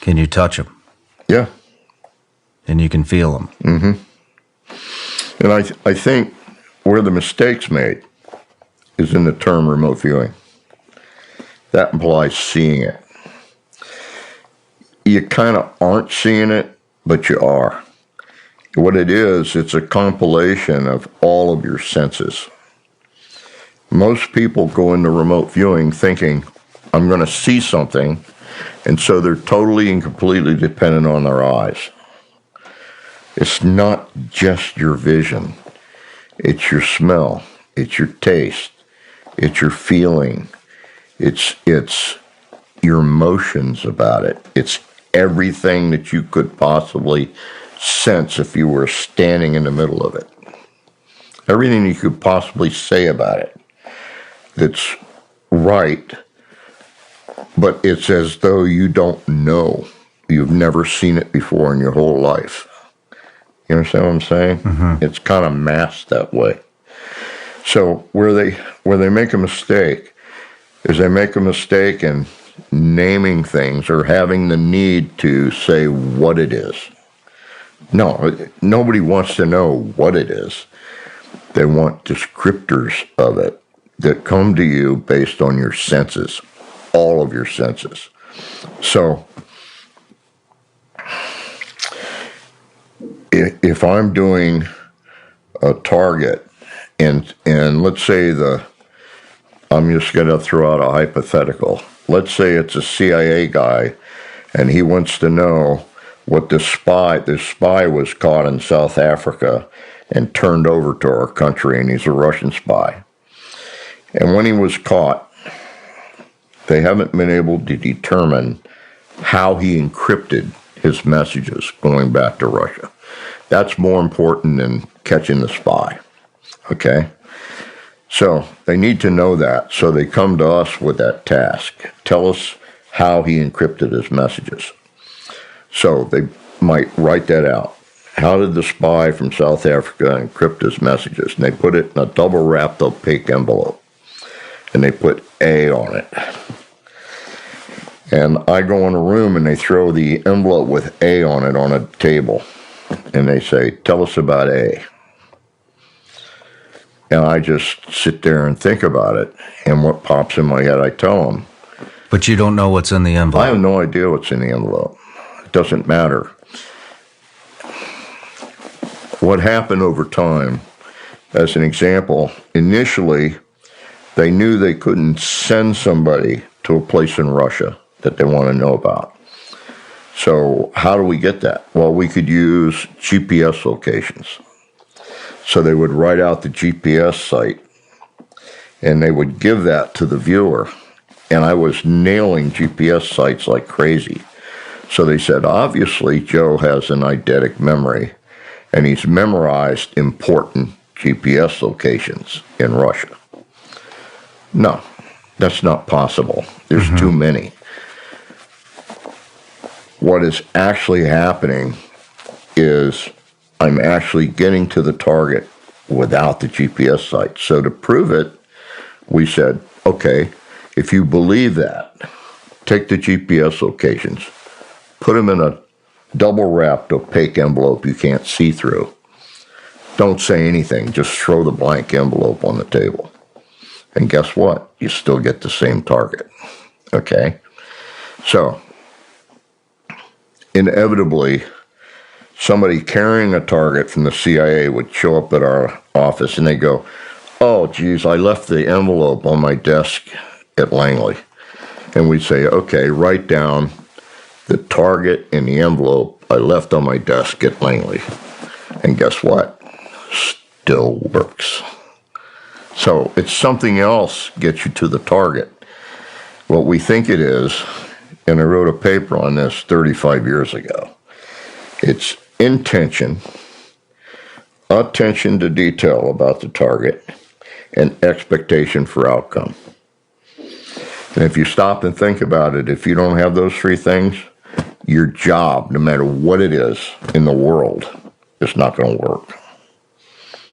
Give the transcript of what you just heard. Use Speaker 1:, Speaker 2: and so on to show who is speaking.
Speaker 1: Can you touch them?
Speaker 2: Yeah.
Speaker 1: And you can feel them.
Speaker 2: Mm-hmm. And I think where the mistake's made is in the term remote viewing. That implies seeing it. You kind of aren't seeing it, but you are. What it is, it's a compilation of all of your senses. Most people go into remote viewing thinking, I'm going to see something, and so they're totally and completely dependent on their eyes. It's not just your vision. It's your smell. It's your taste. It's your feeling. It's your emotions about it. It's everything that you could possibly sense if you were standing in the middle of it. Everything you could possibly say about it that's right, but it's as though you don't know. You've never seen it before in your whole life. You understand what I'm saying? Mm-hmm. It's kind of masked that way. So where they make a mistake is they make a mistake in naming things or having the need to say what it is. No, nobody wants to know what it is. They want descriptors of it that come to you based on your senses, all of your senses. So if I'm doing a target and let's say I'm just going to throw out a hypothetical. Let's say it's a CIA guy and he wants to know what this spy was caught in South Africa and turned over to our country, and he's a Russian spy. And when he was caught, they haven't been able to determine how he encrypted his messages going back to Russia. That's more important than catching the spy, okay? So they need to know that, so they come to us with that task. Tell us how he encrypted his messages. So they might write that out. How did the spy from South Africa encrypt his messages? And they put it in a double-wrapped opaque envelope. And they put A on it. And I go in a room and they throw the envelope with A on it on a table. And they say, tell us about A. And I just sit there and think about it. And what pops in my head, I tell them.
Speaker 1: But you don't know what's in the envelope.
Speaker 2: I have no idea what's in the envelope. It doesn't matter. What happened over time, as an example, initially, they knew they couldn't send somebody to a place in Russia that they want to know about. So how do we get that? Well, we could use GPS locations. So they would write out the GPS site, and they would give that to the viewer. And I was nailing GPS sites like crazy. So they said, obviously, Joe has an eidetic memory, and he's memorized important GPS locations in Russia. No, that's not possible. There's too many. What is actually happening is I'm actually getting to the target without the GPS site. So to prove it, we said, okay, if you believe that, take the GPS locations, put them in a double-wrapped opaque envelope you can't see through. Don't say anything, just throw the blank envelope on the table. And guess what? You still get the same target. Okay? So, inevitably, somebody carrying a target from the CIA would show up at our office and they go, oh, geez, I left the envelope on my desk at Langley. And we'd say, okay, write down the target in the envelope I left on my desk at Langley. And guess what? Still works. So it's something else gets you to the target. What we think it is, and I wrote a paper on this 35 years ago, it's intention, attention to detail about the target, and expectation for outcome. And if you stop and think about it, if you don't have those three things, your job, no matter what it is in the world, is not going to work.